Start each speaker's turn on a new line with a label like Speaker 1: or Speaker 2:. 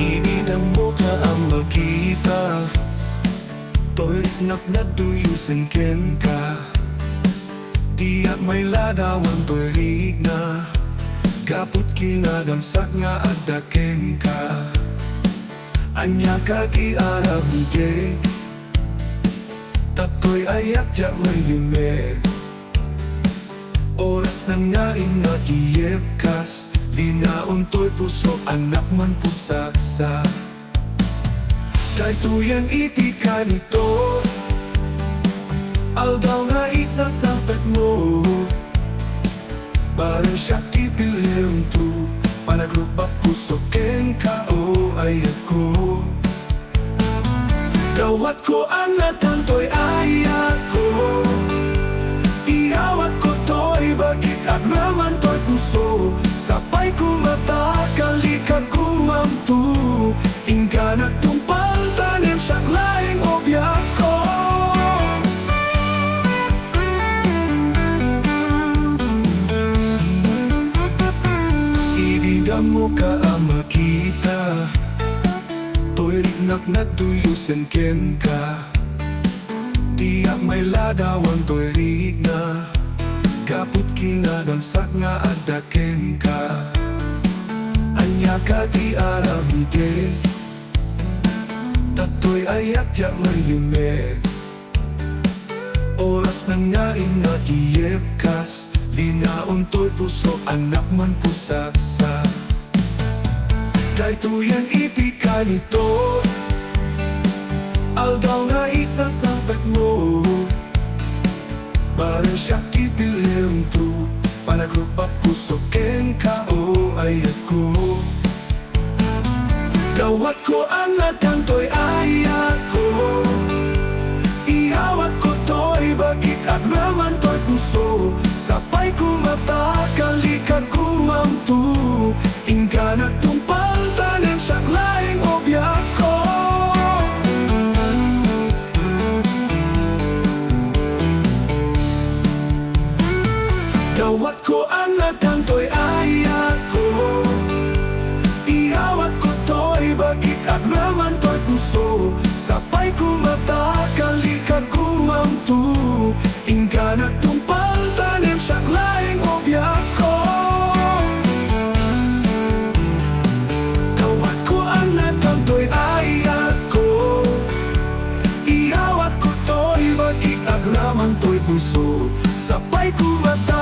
Speaker 1: Ininang mo ka ang makita, to'y napnaduyusin ken ka. Diyak may ladawan to'y rigna, kaput kinadamsak nga adaken ka. Anya ka kiarabige, tato'y ayak jak may limek. Oras na nga inakiyepkas, linaon to'y puso anak man pusaksa. Daytoyan iti ka nito, aldaw nga isa sampet mo. Barang siya tipilhem tu, panagrupa puso ken ka o ayat ko. Dawat ko ang natanto'y ayat ko, iawat ko to'y bagit agraman to'y puso. Sapay ko mata, kalikag kumamtu, ingga nagtumpal tanim siyang laing obyak ko. Ididam mo ka ang makita, to'y rignak na tuyusin ken ka. Tiyak may ladawan to'y rigna, kaput kinadamsak nga adaken ka. Anya ka ti arabide, tato'y ayak jak may limek. Oras na nga inakiyepkas, linaon to'y puso anak man pusaksa. Daytoyan iti ka nito, aldaw nga isa sampet mo. Barang siya tipilhem tu, panagrupa puso ken ka o ayat ko. Dawat ko ang ladang to'y ayat ko, iawat ko to'y bagit agraman to'y puso. Sapay ko mata, kalikag kumamtu, ingga nagtumpal tanim siyang laing obyak ko. Dawat ko ang ladang to'y ayat ko, iawat ko to'y bagit agraman to'y puso. Sapay ko mata, kalikag kumamtu, ingga nagtumpal tanim siyang laing obyak ko. Dawat ko ang ladang to'y ayat ko, iawat ko to'y bagit agraman to'y puso. Sapay ko mata,